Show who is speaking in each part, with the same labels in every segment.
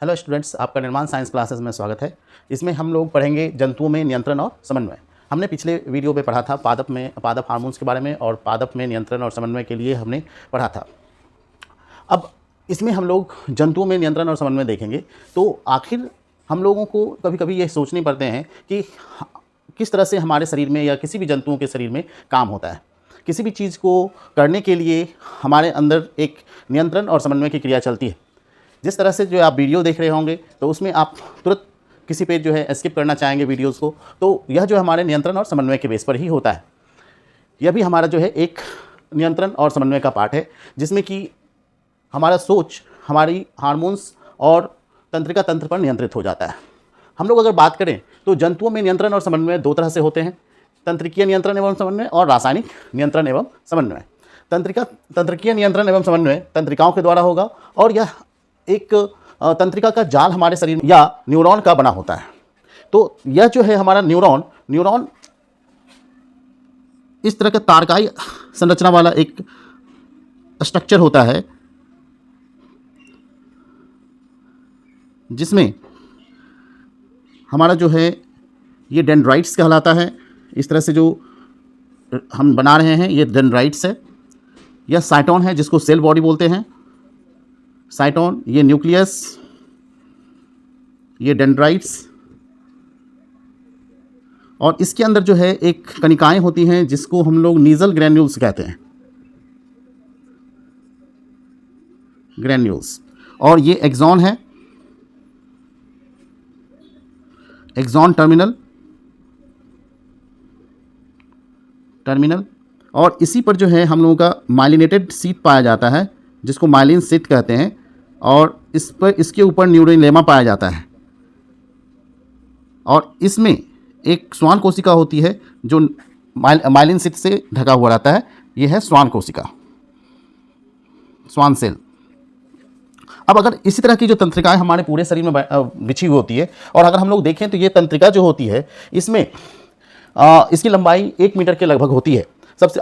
Speaker 1: Hello students, आपका निर्माण science classes में स्वागत है। इसमें हम लोग पढ़ेंगे जंतुओं में नियंत्रण और समन्वय। हमने पिछले वीडियो में पढ़ा था पादप हार्मोन्स के बारे में, और पादप में नियंत्रण और समन्वय के लिए हमने पढ़ा था। अब इसमें हम लोग जंतुओं में नियंत्रण और समन्वय देखेंगे। तो आखिर हम लोगों को कभी कभी ये सोचने पड़ते हैं कि किस तरह से हमारे शरीर में या किसी भी जंतुओं के शरीर में काम होता है। किसी भी चीज़ को करने के लिए हमारे अंदर एक नियंत्रण और समन्वय की क्रिया चलती है। जिस तरह से जो आप वीडियो देख रहे होंगे तो उसमें आप तुरंत किसी पे जो है स्किप करना चाहेंगे वीडियोस को, तो यह जो हमारे नियंत्रण और समन्वय के बेस पर ही होता है। यह भी हमारा जो है एक नियंत्रण और समन्वय का पार्ट है, जिसमें कि हमारा सोच हमारी हार्मोन्स और तंत्रिका तंत्र पर नियंत्रित हो जाता है। हम लोग अगर बात करें तो जंतुओं में नियंत्रण और समन्वय दो तरह से होते हैं, तंत्रिकीय नियंत्रण एवं समन्वय और रासायनिक नियंत्रण एवं समन्वय। तंत्रिकीय नियंत्रण एवं समन्वय तंत्रिकाओं के द्वारा होगा, और यह एक तंत्रिका का जाल हमारे शरीर या न्यूरॉन का बना होता है। तो यह जो है हमारा न्यूरॉन इस तरह का तारकाई संरचना वाला एक स्ट्रक्चर होता है, जिसमें हमारा जो है ये डेंड्राइट्स कहलाता है। इस तरह से जो हम बना रहे हैं ये डेंड्राइट्स है। यह साइटोन है जिसको सेल बॉडी बोलते हैं। साइटोन, ये न्यूक्लियस, ये डेंड्राइट्स, और इसके अंदर जो है एक कणिकाएं होती हैं जिसको हम लोग नीजल ग्रैन्यूल्स कहते हैं, ग्रैन्यूल्स। और ये एक्सॉन है, एक्सॉन टर्मिनल, और इसी पर जो है हम लोगों का माइलिनेटेड शीथ पाया जाता है जिसको माइलिन शीथ कहते हैं, और इस पर इसके ऊपर न्यूरोलेमा पाया जाता है। और इसमें एक श्वान कोशिका होती है जो माइलिन शीथ से ढका हुआ रहता है। यह है श्वान कोशिका, श्वान सेल। अब अगर इसी तरह की जो तंत्रिकाएं हमारे पूरे शरीर में बिछी हुई होती है, और अगर हम लोग देखें तो ये तंत्रिका जो होती है इसमें इसकी लंबाई 1 मीटर के लगभग होती है।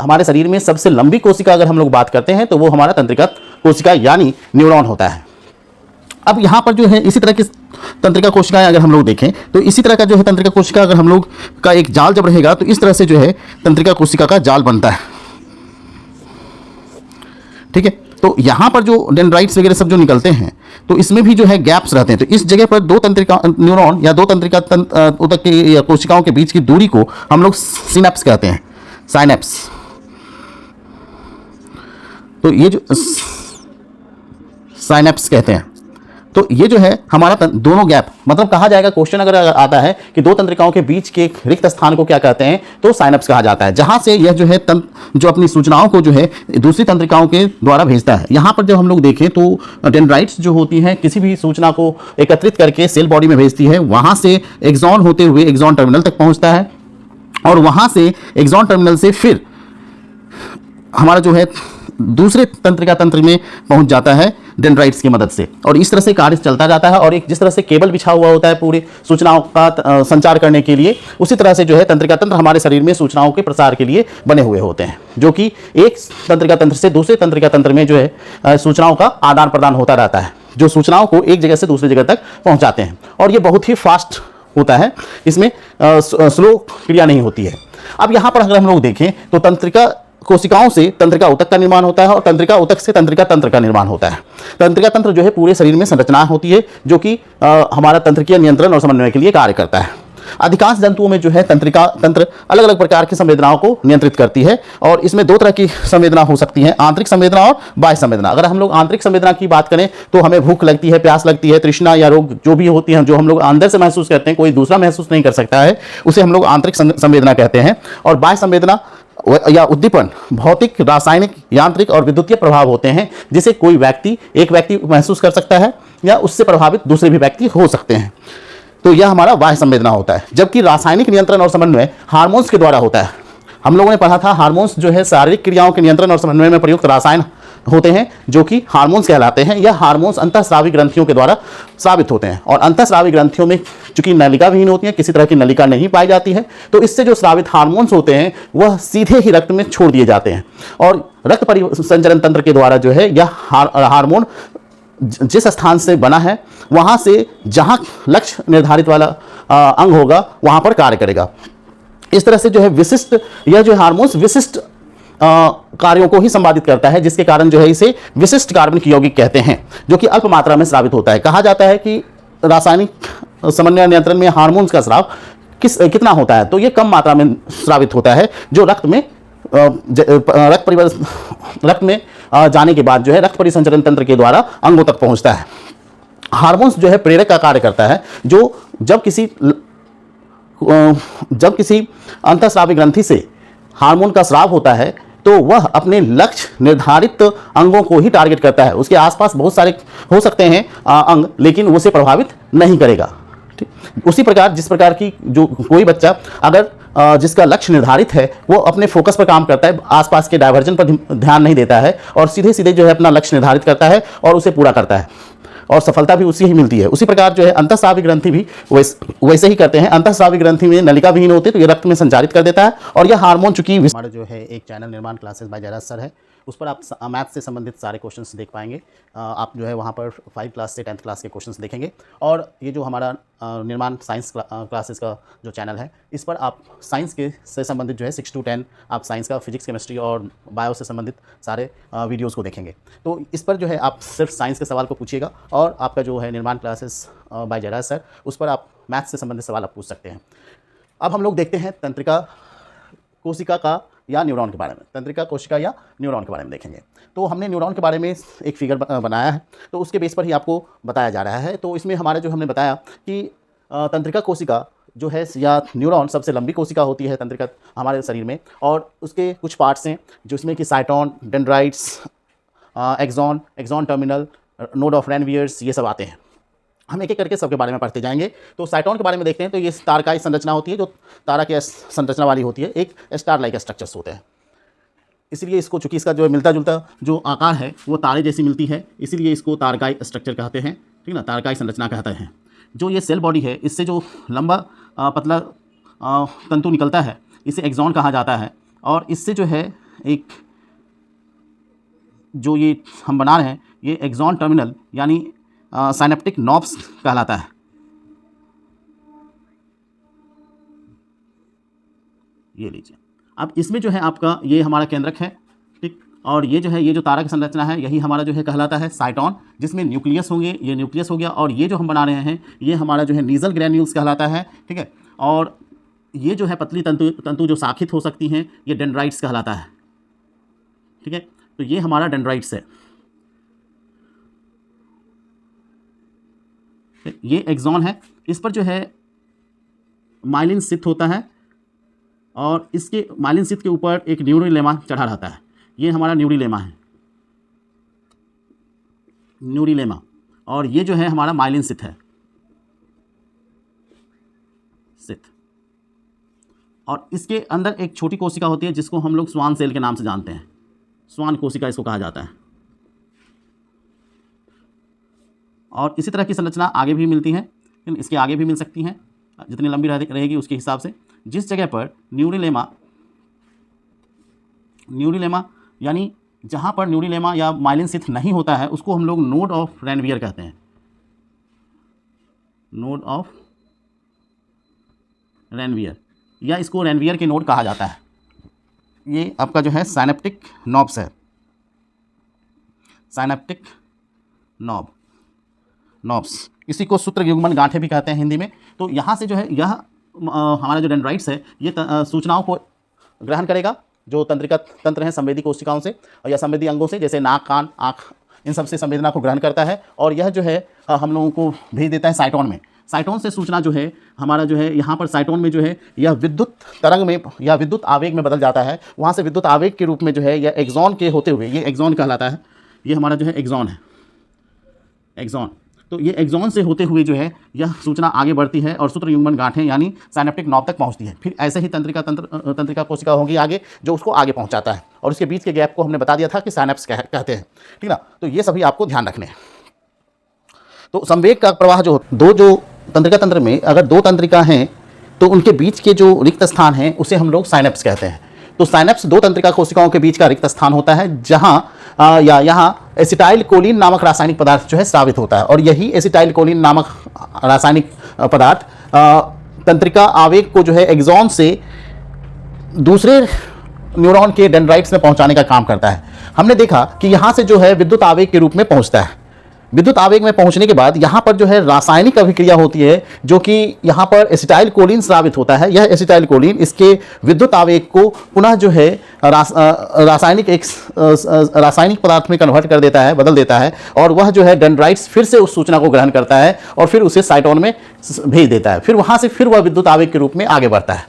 Speaker 1: हमारे शरीर में सबसे लंबी कोशिका अगर हम लोग बात करते हैं तो वो हमारा तंत्रिका कोशिका यानी न्यूरॉन होता है। अब यहाँ पर जो है इसी तरह की तंत्रिका कोशिकाएं अगर हम लोग देखें तो इसी तरह का जो है तंत्रिका कोशिका अगर हम लोग का एक जाल जब रहेगा तो इस तरह से जो है तंत्रिका कोशिका का जाल बनता है। ठीक है, तो यहाँ पर जो डेंड्राइट्स वगैरह सब जो निकलते हैं तो इसमें भी जो है गैप्स रहते हैं। तो इस जगह पर दो तंत्रिका न्यूरॉन या दो तंत्रिका उतक के कोशिकाओं के बीच की दूरी को हम लोग सिनेप्स कहते हैं, साइनेप्स। तो ये जो साइनेप्स कहते हैं, तो ये जो है हमारा दोनों गैप, मतलब कहा जाएगा क्वेश्चन अगर आता है कि दो तंत्रिकाओं के बीच के रिक्त स्थान को क्या कहते हैं, तो साइनेप्स कहा जाता है, जहां से यह जो है जो अपनी सूचनाओं को जो है दूसरी तंत्रिकाओं के द्वारा भेजता है। यहां पर जब हम लोग देखें तो डेंड्राइट्स जो होती हैं किसी भी सूचना को एकत्रित करके सेल बॉडी में भेजती है, वहां से एक्सॉन होते हुए एक्सॉन टर्मिनल तक पहुंचता है, और वहां से एक्सॉन टर्मिनल से फिर हमारा जो है दूसरे तंत्रिका तंत्र में पहुंच जाता है डेंड्राइट्स की मदद से, और इस तरह से कार्य चलता जाता है। और एक जिस तरह से केबल बिछा हुआ होता है पूरी सूचनाओं का संचार करने के लिए, उसी तरह से जो है तंत्रिका तंत्र हमारे शरीर में सूचनाओं के प्रसार के लिए बने हुए होते हैं, जो कि एक तंत्रिका तंत्र से दूसरे तंत्रिका तंत्र में जो है सूचनाओं का आदान प्रदान होता रहता है, जो सूचनाओं को एक जगह से दूसरी जगह तक पहुँचाते हैं। और ये बहुत ही फास्ट होता है, इसमें स्लो क्रिया नहीं होती है। अब यहाँ पर अगर हम लोग देखें तो तंत्रिका कोशिकाओं से तंत्रिका ऊतक का निर्माण होता है, और तंत्रिका ऊतक से तंत्रिका तंत्र का निर्माण होता है। तंत्रिका तंत्र जो है पूरे शरीर में संरचना होती है, जो कि हमारा तंत्रिकीय नियंत्रण और समन्वय के लिए कार्य करता है। अधिकांश जंतुओं में जो है तंत्रिका तंत्र अलग अलग प्रकार की संवेदनाओं को नियंत्रित करती है, और इसमें दो तरह की संवेदना हो सकती है, आंतरिक संवेदना और बाह्य संवेदना। अगर हम लोग आंतरिक संवेदना की बात करें तो हमें भूख लगती है, प्यास लगती है, तृष्णा या रोग जो भी होती है, जो हम लोग अंदर से महसूस करते हैं, कोई दूसरा महसूस नहीं कर सकता है, उसे हम लोग आंतरिक संवेदना कहते हैं। और बाह्य संवेदना या उद्दीपन भौतिक, रासायनिक, यांत्रिक और विद्युतीय प्रभाव होते हैं, जिसे एक व्यक्ति महसूस कर सकता है, या उससे प्रभावित दूसरे भी व्यक्ति हो सकते हैं। तो यह हमारा बाह्य संवेदना होता है। जबकि रासायनिक नियंत्रण और समन्वय हार्मोन्स के द्वारा होता है। हम लोगों ने पढ़ा था हार्मोन्स जो है शारीरिक क्रियाओं के नियंत्रण और समन्वय में प्रयुक्त रसायन होते हैं, जो कि हार्मोन्स कहलाते हैं। यह हार्मोन्स अंतःस्रावी ग्रंथियों के द्वारा स्रावित होते हैं, और अंतःस्रावी ग्रंथियों में चूंकि नलिका विहीन होती है, किसी तरह की नलिका नहीं पाई जाती है, तो इससे जो स्रावित हार्मोन्स होते हैं वह सीधे ही रक्त में छोड़ दिए जाते हैं, और रक्त परिसंचरण तंत्र के द्वारा जो है यह हार्मोन जिस स्थान से बना है वहाँ से जहाँ लक्ष्य निर्धारित वाला अंग होगा वहाँ पर कार्य करेगा। इस तरह से जो है विशिष्ट, यह जो हार्मोन्स विशिष्ट कार्यों को ही संपादित करता है, जिसके कारण जो है इसे विशिष्ट कार्बनिक यौगिक कहते हैं, जो कि अल्प मात्रा में स्रावित होता है। कहा जाता है कि रासायनिक समन्वय नियंत्रण में हार्मोन्स का स्राव कितना होता है, तो ये कम मात्रा में स्रावित होता है, जो रक्त में रक्त में जाने के बाद जो है रक्त परिसंचरण तंत्र के द्वारा अंगों तक पहुंचता है। हार्मोन्स जो है प्रेरक का कार्य करता है, जो जब किसी अंतःस्रावी ग्रंथि से हार्मोन का स्राव होता है तो वह अपने लक्ष्य निर्धारित अंगों को ही टारगेट करता है। उसके आसपास बहुत सारे हो सकते हैं अंग, लेकिन उसे प्रभावित नहीं करेगा। ठीक, उसी प्रकार जिस प्रकार की जो कोई बच्चा अगर जिसका लक्ष्य निर्धारित है वो अपने फोकस पर काम करता है, आसपास के डायवर्जन पर ध्यान नहीं देता है और सीधे सीधे जो है अपना लक्ष्य निर्धारित करता है और उसे पूरा करता है और सफलता भी उसी ही मिलती है। उसी प्रकार जो है अंतःस्रावी ग्रंथि भी वैसे ही करते हैं। अंतःस्रावी ग्रंथि में नलिका विहीन होते तो ये रक्त में संचारित कर देता है और यह हार्मोन चूंकि हमारा जो है एक चैनल निर्माण क्लासेस बाय जयराज सर है, उस पर आप मैथ से संबंधित सारे क्वेश्चंस देख पाएंगे। आप जो है वहाँ पर 5 क्लास से 10th क्लास के क्वेश्चंस देखेंगे। और ये जो हमारा निर्माण साइंस क्लासेस का जो चैनल है, इस पर आप साइंस के से संबंधित जो है 6 to 10 आप साइंस का फिजिक्स, केमिस्ट्री और बायो से संबंधित सारे वीडियोज़ को देखेंगे। तो इस पर जो है आप सिर्फ साइंस के सवाल को पूछिएगा और आपका जो है निर्माण क्लासेस बाय जयराज सर, उस पर आप मैथ से संबंधित सवाल आप पूछ सकते हैं। अब हम लोग देखते हैं तंत्रिका कोशिका का या न्यूरॉन के बारे में। तंत्रिका कोशिका या न्यूरॉन के बारे में देखेंगे। तो हमने न्यूरॉन के बारे में एक फिगर बनाया है, तो उसके बेस पर ही आपको बताया जा रहा है। तो इसमें हमारे जो हमने बताया कि तंत्रिका कोशिका जो है या न्यूरॉन सबसे लंबी कोशिका होती है तंत्रिका हमारे शरीर में, और उसके कुछ पार्ट्स हैं जिसमें कि cyton, dendrites, axon terminal, node of Ranviers, ये सब आते हैं। हम एक एक करके सबके बारे में पढ़ते जाएंगे। तो साइटोन के बारे में देखते हैं। तो ये तारकाई संरचना होती है, जो तारा की संरचना वाली होती है, एक स्टार लाइक स्ट्रक्चर्स होते हैं। इसलिए इसको, चूंकि इसका जो मिलता जुलता जो आकार है वो तारे जैसी मिलती है, इसीलिए इसको तारकाई स्ट्रक्चर कहते हैं। ठीक ना, तारकाई संरचना कहते हैं। जो ये सेल बॉडी है, इससे जो लंबा पतला तंतु निकलता है, इसे एक्सॉन कहा जाता है। और इससे जो है एक जो ये हम बना रहे हैं, ये एक्सॉन टर्मिनल यानी साइनेप्टिक नॉब्स कहलाता है। ये लीजिए, अब इसमें जो है आपका ये हमारा केंद्रक है। ठीक, और ये जो है, ये जो तारा की संरचना है, यही हमारा जो है कहलाता है साइटोन, जिसमें न्यूक्लियस होंगे। ये न्यूक्लियस हो गया, और ये जो हम बना रहे हैं ये हमारा जो है नीजल ग्रैन्यूल्स कहलाता है। ठीक है, और ये जो है पतली तंतु जो शाखित हो सकती हैं, ये डेंड्राइट्स कहलाता है। ठीक है, तो ये हमारा डेंड्राइट्स है। ये एक्सॉन है, इस पर जो है माइलिन शीथ होता है, और इसके माइलिन शीथ के ऊपर एक न्यूरिलेमा चढ़ा रहता है। ये हमारा न्यूरिलेमा है, न्यूरिलेमा। और ये जो है हमारा माइलिन शीथ है, शीथ। और इसके अंदर एक छोटी कोशिका होती है जिसको हम लोग स्वान सेल के नाम से जानते हैं। स्वान कोशिका इसको कहा जाता है। और इसी तरह की संरचना आगे भी मिलती है, इसके आगे भी मिल सकती हैं, जितनी लंबी रहेगी उसके हिसाब से। जिस जगह पर न्यूरिलेमा यानी जहाँ पर न्यूरिलेमा या माइलिन शीथ नहीं होता है, उसको हम लोग नोड ऑफ रैनवियर कहते हैं। नोड ऑफ रैनवियर, या इसको रैनवियर के नोड कहा जाता है। ये आपका जो है साइनेप्टिक नॉब्स है, साइनेप्टिक नॉब्स। इसी को सूत्र युग्मन गांठें भी कहते हैं हिंदी में। तो यहाँ से जो है यह हमारा जो डेंड्राइट्स है, ये सूचनाओं को ग्रहण करेगा, जो तंत्रिका तंत्र हैं संवेदी कोशिकाओं से या संवेदी अंगों से, जैसे नाक, कान, आँख, इन सब से संवेदना को ग्रहण करता है। और यह जो है हम लोगों को भेज देता है साइटोन में। साइटोन से सूचना जो है हमारा जो है यहाँ पर साइटोन में जो है यह विद्युत तरंग में या विद्युत आवेग में बदल जाता है। वहाँ से विद्युत आवेग के रूप में जो है यह एक्सॉन के होते हुए, ये एक्सॉन कहलाता है, ये हमारा जो है एक्सॉन है, एक्सॉन। तो ये एक्सॉन से होते हुए जो है यह सूचना आगे बढ़ती है और सूत्र युग्मन गांठें यानी साइनेप्टिक नॉब तक पहुंचती है। फिर ऐसे ही तंत्रिका कोशिका होगी आगे, जो उसको आगे पहुंचाता है। और उसके बीच के गैप को हमने बता दिया था कि साइनेप्स कहते हैं। ठीक ना, तो ये सभी आपको ध्यान रखने हैं। तो संवेग का प्रवाह जो तंत्रिका तंत्र में अगर 2 तंत्रिका हैं तो उनके बीच के जो रिक्त स्थान है उसे हम लोग साइनेप्स कहते हैं। तो साइनेप्स 2 तंत्रिका कोशिकाओं के बीच का रिक्त स्थान होता है, जहाँ या यहाँ एसिटाइल कोलिन नामक रासायनिक पदार्थ जो है स्रावित होता है, और यही एसिटाइल कोलिन नामक रासायनिक पदार्थ तंत्रिका आवेग को जो है एक्सॉन से दूसरे न्यूरॉन के डेंड्राइट्स में पहुंचाने का काम करता है। हमने देखा कि यहां से जो है विद्युत आवेग के रूप में पहुंचता है। विद्युत आवेग में पहुंचने के बाद यहाँ पर जो है रासायनिक अभिक्रिया होती है, जो कि यहाँ पर एसिटाइल कोलिन स्रावित होता है। यह एसिटाइल कोलिन इसके विद्युत आवेग को पुनः जो है रासायनिक पदार्थ में कन्वर्ट कर देता है, बदल देता है, और वह जो है डेंड्राइट्स फिर से उस सूचना को ग्रहण करता है और फिर उसे साइटोन में भेज देता है। फिर वहाँ से फिर वह विद्युत आवेग के रूप में आगे बढ़ता है।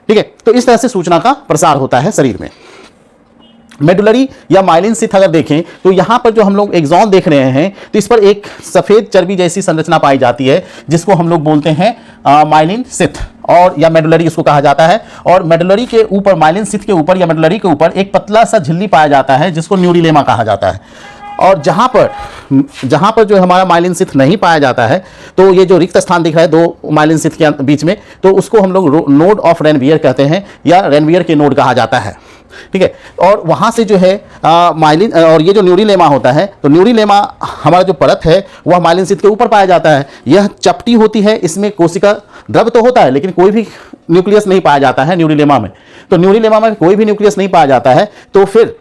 Speaker 1: ठीक है, तो इस तरह से सूचना का प्रसार होता है शरीर में। मेडुलरी या माइलिन सिथ अगर देखें तो यहाँ पर जो हम लोग एक्सॉन देख रहे हैं, तो इस पर एक सफ़ेद चर्बी जैसी संरचना पाई जाती है, जिसको हम लोग बोलते हैं माइलिन सिथ, और या मेडुलरी इसको कहा जाता है। और मेडुलरी के ऊपर, माइलिन सिथ के ऊपर या मेडुलरी के ऊपर एक पतला सा झिल्ली पाया जाता है, जिसको न्यूरिलेमा कहा जाता है। और जहाँ पर जो हमारा माइलिन सिथ नहीं पाया जाता है, तो ये जो रिक्त स्थान दिख रहा है दो माइलिन सिथ के बीच में, तो उसको हम लोग नोड ऑफ रेनवियर कहते हैं, या रेनवियर के नोड कहा जाता है। ठीक है, और वहाँ से जो है माइलिन, और ये जो न्यूरिलेमा होता है, तो न्यूरिलेमा हमारा जो परत है वह माइलिन सिथ के ऊपर पाया जाता है। यह चपटी होती है, इसमें कोशिका द्रव तो होता है लेकिन कोई भी न्यूक्लियस नहीं पाया जाता है न्यूरिलेमा में। तो न्यूरिलेमा में कोई भी न्यूक्लियस नहीं पाया जाता है, तो फिर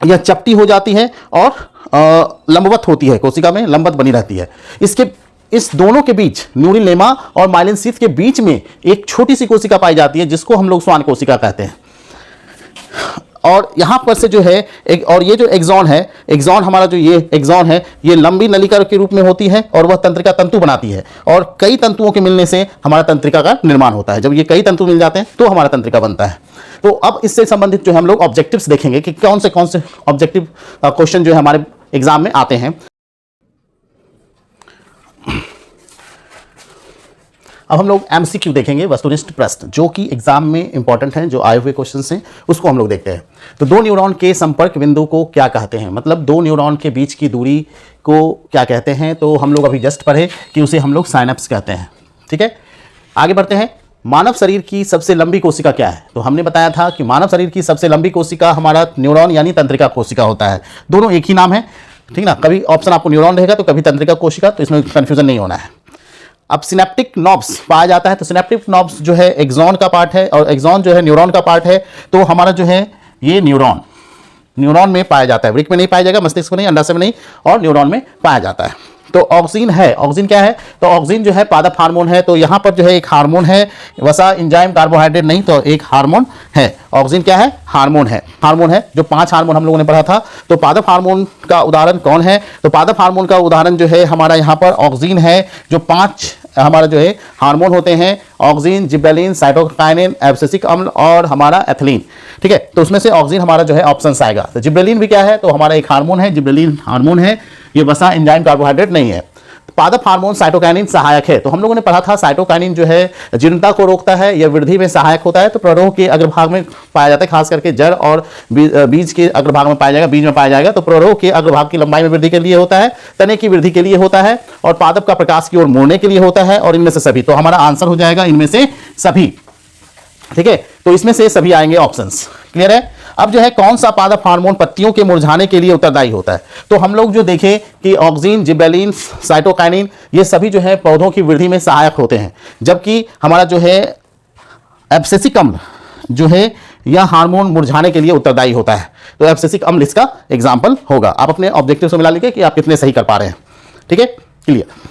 Speaker 1: यह चपटी हो जाती है और लंबवत होती है, कोशिका में लंबवत बनी रहती है। इस दोनों के बीच, न्यूरिलेमा और माइलिन सिथ के बीच में एक छोटी सी कोशिका पाई जाती है, जिसको हम लोग श्वान कोशिका कहते हैं। और यहाँ पर से जो है और ये जो एक्सॉन है, एक्सॉन हमारा जो ये एक्सॉन है, ये लंबी नलिका के रूप में होती है और वह तंत्रिका तंतु बनाती है, और कई तंतुओं के मिलने से हमारा तंत्रिका का निर्माण होता है। जब ये कई तंतु मिल जाते हैं तो हमारा तंत्रिका बनता है। तो अब इससे संबंधित जो हम लोग ऑब्जेक्टिव्स देखेंगे कि कौन से ऑब्जेक्टिव क्वेश्चन जो है हमारे एग्जाम में आते हैं। अब हम लोग एमसीक्यू देखेंगे, वस्तुनिष्ठ प्रश्न, जो कि एग्जाम में इंपॉर्टेंट हैं, जो आए हुए क्वेश्चंस हैं, उसको हम लोग देखते हैं। तो दो न्यूरॉन के संपर्क बिंदु को क्या कहते हैं, मतलब दो न्यूरॉन के बीच की दूरी को क्या कहते हैं। तो हम लोग अभी जस्ट पढ़े कि उसे हम लोग साइनेप्स कहते हैं। ठीक है, आगे बढ़ते हैं। मानव शरीर की सबसे लंबी कोशिका क्या है? तो हमने बताया था कि मानव शरीर की सबसे लंबी कोशिका हमारा न्यूरॉन यानी तंत्रिका कोशिका होता है। दोनों एक ही नाम है, ठीक ना। कभी ऑप्शन आपको न्यूरॉन रहेगा तो कभी तंत्रिका कोशिका, तो इसमें कन्फ्यूजन नहीं होना है। अब सिनेप्टिक नॉब्स पाया जाता है, तो सिनेप्टिक नॉब्स जो है एक्सॉन का पार्ट है, और एक्सॉन जो है न्यूरॉन का पार्ट है। तो हमारा जो है ये न्यूरॉन में पाया जाता है, वृक्क में नहीं पाया जाएगा, मस्तिष्क में नहीं, अंडाशय में नहीं, और न्यूरॉन में पाया जाता है। तो ऑक्सिन है, ऑक्सिन क्या है? तो ऑक्सिन जो है पादप हार्मोन है। तो यहाँ पर जो है एक हार्मोन है, वसा एंजाइम कार्बोहाइड्रेट नहीं, तो एक हार्मोन है। ऑक्सिन क्या है? हार्मोन है। जो 5 हार्मोन हम लोगों ने पढ़ा था। तो पादप हार्मोन का उदाहरण कौन है? तो पादप हार्मोन का उदाहरण जो है हमारा यहाँ पर ऑक्सिन है। जो 5 हमारा जो है हार्मोन होते हैं, ऑक्सिन, जिबरेलिन, साइटोकाइनिन, एब्सिसिक अम्ल और हमारा एथिलीन। ठीक है, तो उसमें से ऑक्सिन हमारा जो है ऑप्शन आएगा। तो जिबरेलिन भी क्या है? तो हमारा एक हार्मोन है, जिबरेलिन हार्मोन है, ये वसा एंजाइम कार्बोहाइड्रेट नहीं है। पादप हार्मोन साइटोकाइनिन सहायक है। तो हम लोगों ने पढ़ा था साइटोकाइनिन जो है जीर्णता को रोकता है, यह वृद्धि में सहायक होता है। तो प्ररोह के अग्रभाग में पाया जाता है, खास करके जड़ और बीज के अग्रभाग में पाया जाएगा, बीज में पाया जाएगा। तो प्ररोह के अग्रभाग की लंबाई में वृद्धि के लिए होता है, तने की वृद्धि के लिए होता है, और पादप का प्रकाश की ओर मोड़ने के लिए होता है, और इनमें से सभी। तो हमारा आंसर हो जाएगा इनमें से सभी। ठीक है, तो इसमें से सभी आएंगे ऑप्शंस। क्लियर है? अब जो है कौन सा पादप हार्मोन पत्तियों के मुरझाने के लिए उत्तरदायी होता है? तो हम लोग जो देखें कि ऑक्सिन, जिबरेलिन, साइटोकाइनिन, ये सभी जो है पौधों की वृद्धि में सहायक होते हैं, जबकि हमारा जो है एब्सिसिक अम्ल जो है यह हार्मोन मुरझाने के लिए उत्तरदायी होता है। तो एब्सिसिक अम्ल इसका एग्जाम्पल होगा। आप अपने ऑब्जेक्टिव से मिला लीजिए कि आप कितने सही कर पा रहे हैं। ठीक है, क्लियर।